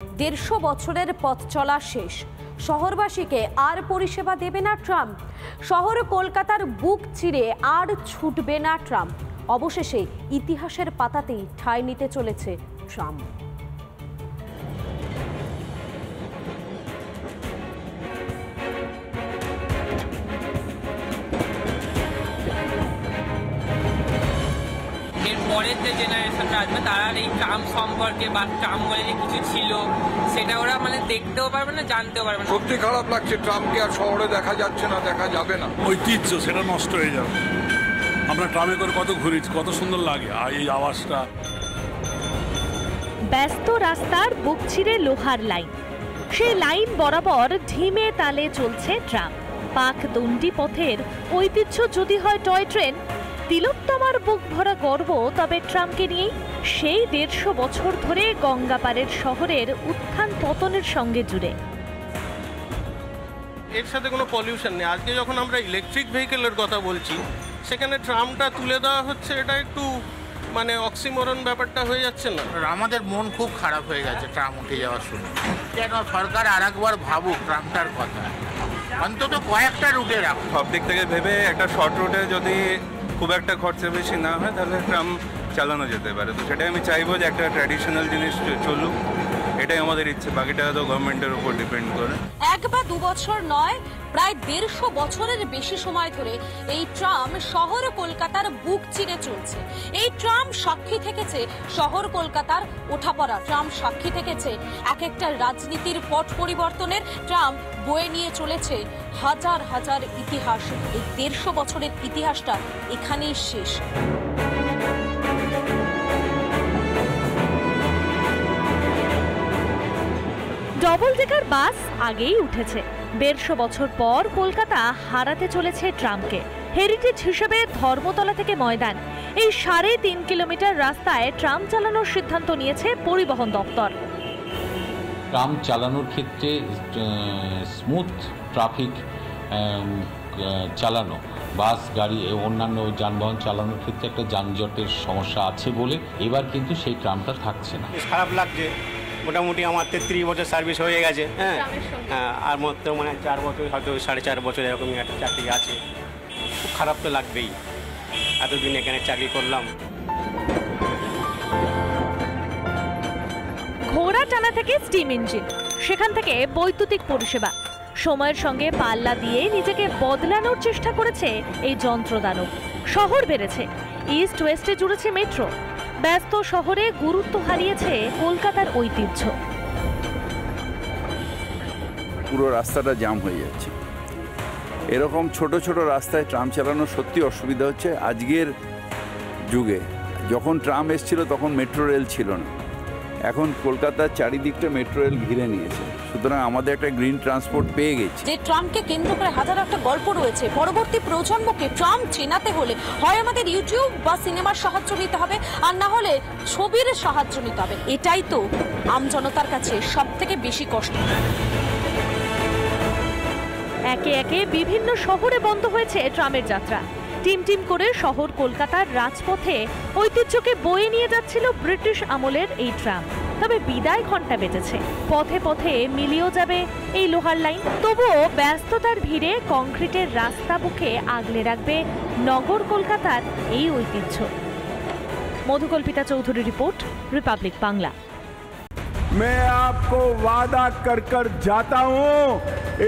150 বছরের পথ চলা শেষ। শহরবাসীকে আর পরিষেবা দেবে না ট্রাম। শহর কলকাতার বুক চিরে আর ছুটবে না ট্রাম। অবশেষে ইতিহাসের পাতাতেই ঠাঁই নিতে চলেছে ট্রাম। পরের যে জেনারেশনরা আসবে তারা এই ট্রাম সম্পর্কে বা ট্রাম বলে যে কিছু ছিল সেটা ওরা দেখতেও পারবে না, জানতেও পারবে না। সত্যি খারাপ লাগছে, ট্রামকে আর শহরে দেখা যাচ্ছে না, দেখা যাবে না। ঐতিহ্য সেটা নষ্ট হয়ে যাবে। আমরা ট্রামে করে কত ঘুরেছি, কত সুন্দর লাগে আর এই আওয়াজটা। ব্যস্ত রাস্তার বুক চিরে লোহার লাইন, সেই লাইন বরাবর ধিমে তালে চলছে ট্রাম। পাকদণ্ডী পথের ঐতিহ্য যদি হয় টয় ট্রেন, তিলোত্তমার বুক ভরা গর্ব তবে ট্রামকে নিয়েই। সেই 150 বছর ধরে গঙ্গাপাড়ের শহরের উত্থান পতনের সঙ্গে জুড়ে। এর সাথে কোনো পলিউশন নেই। আজকে যখন আমরা ইলেকট্রিক ভেহিকেলের কথা বলছি, সেখানে ট্রামটা তুলে দেওয়া হচ্ছে, এটা একটু অক্সিমোরন ব্যাপারটা হয়ে যাচ্ছে না? আমাদের মন খুব খারাপ হয়ে গেছে ট্রাম উঠে যাওয়ার শুনে। কেন সরকার আর একবার ভাবুক ট্রামটার কথা, অন্তত কয়েকটা রুটে রাখুক। সব দিক থেকে ভেবে একটা শর্ট রুটে যদি খুব একটা খরচা বেশি না হয় তাহলে ট্রাম চালানো যেতে পারে। তো সেটাই আমি চাইবো যে একটা ট্র্যাডিশনাল জিনিস চলুক, এটাই আমাদের ইচ্ছে। বাকিটা তো গভর্নমেন্টের উপর ডিপেন্ড করে। 1 বা 2 বছর নয়, প্রায় 150 বছরের বেশি সময় ধরে এই ট্রাম শহর কলকাতার বুক চিরে চলছে। এই ট্রাম সাক্ষী থেকেছে শহর কলকাতার ওঠাপড়া। ট্রাম সাক্ষী থেকেছে এক একটা রাজনীতির পট পরিবর্তনের। ট্রাম বয়ে নিয়ে চলেছে হাজার হাজার ইতিহাস। এই 150 বছরের ইতিহাসটা এখানেই শেষ। ডবল ডেকার বাস আগেই উঠেছে। 150 বছর পর কলকাতা হারাতে চলেছে ট্রামকে। হেরিটেজ হিসেবে ধর্মতলা থেকে ময়দান, এই 3.5 কিলোমিটার রাস্তায় ট্রাম চালানোর সিদ্ধান্ত নিয়েছে পরিবহন দপ্তর। ট্রাম চালানোর ক্ষেত্রে স্মুথ ট্রাফিক চালানো, বাস গাড়ি অন্যান্য যানবাহন চালানোর ক্ষেত্রে একটা যানজটের সমস্যা আছে বলে এবার কিন্তু সেই ট্রামটা থাকছে না। খারাপ লাগছে। মোটামুটি আমার 33 বছর সার্ভিস হয়ে গেছে। হ্যাঁ, আর মতো 4 বছর, হয়তো 4.5 বছর এরকমই একটা চাকরি আছে। খুব খারাপ তো লাগবেই, এতদিন এখানে চাকরি করলাম। ঘোড়া টানা থেকে স্টিম ইঞ্জিন, সেখান থেকে বৈদ্যুতিক পরিষেবা, সময়ের সঙ্গে পাল্লা দিয়ে নিজেকে বদলানোর চেষ্টা করেছে এই যন্ত্রদানব। শহর বেড়েছে, ইস্ট ওয়েস্টে জুড়েছে মেট্রো। ব্যস্ত শহরে গুরুত্ব হারিয়েছে কলকাতার ঐতিহ্য। পুরো রাস্তাটা জ্যাম হয়ে যাচ্ছে। এরকম ছোট ছোট রাস্তায় ট্রাম চালানো সত্যি অসুবিধা হচ্ছে। আজকের যুগে যখন ট্রাম এসেছিল তখন মেট্রো রেল ছিল না। এখন কলকাতার চারিদিকটা মেট্রো রেল ঘিরে নিয়েছে, সুতরাং আমাদের একটা গ্রিন ট্রান্সপোর্ট পেয়ে গেছে। যে ট্রামকে কেন্দ্র করে হাজার একটা গল্প রয়েছে। পরবর্তী প্রজন্মকে ট্রাম চেনাতে হলে হয় আমাদের ইউটিউব বা সিনেমার সাহায্য নিতে হবে, আর না হলে ছবির সাহায্য নিতে হবে। এটাই তো আমজনতার কাছে সব থেকে বেশি কষ্ট। একে একে বিভিন্ন শহরে বন্ধ হয়েছে ট্রামের যাত্রা। টিম টিম করে শহর কলকাতার রাজপথে ঐতিহ্যকে বয়ে নিয়ে যাচ্ছিল ব্রিটিশ আমলের এই ট্রাম। তবে বিদায় ঘণ্টা বেজেছে। পথে পথে মিলিয়েও যাবে এই লোহার লাইন। তবুও ব্যস্ততার ভিড়ে কংক্রিটের রাস্তা বুকে আগলে রাখবে নগর কলকাতার এই ঐতিহ্য। মধুকল্পিতা চৌধুরী রিপোর্ট, রিপাবলিক বাংলা। मैं आपको वादा कर कर जाता हूं,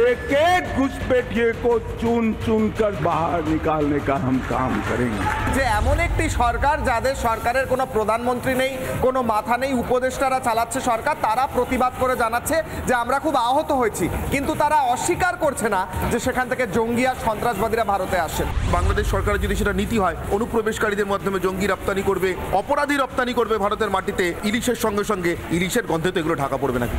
एक एक घुसपैठिए को चुन चुन कर बाहर निकालने का हम काम करेंगे। যে এমন একটি সরকার যাদের সরকারের কোনো প্রধানমন্ত্রী নেই, কোনো মাথা নেই, উপদেষ্টারা চালাচ্ছে সরকার, তারা প্রতিবাদ করে জানাচ্ছে যে আমরা খুব আহত হয়েছি, কিন্তু তারা অস্বীকার করছে না যে সেখান থেকে জঙ্গি আর সন্ত্রাসবাদীরা ভারতে আসে। বাংলাদেশ সরকারের যদি সেটা নীতি হয়, অনুপ্রবেশকারীদের মাধ্যমে জঙ্গি রপ্তানি করবে, অপরাধী রপ্তানি করবে ভারতের মাটিতে, ইলিশের সঙ্গে সঙ্গে ইলিশের গন্ধে তো এগুলো ঢাকা পড়বে নাকি?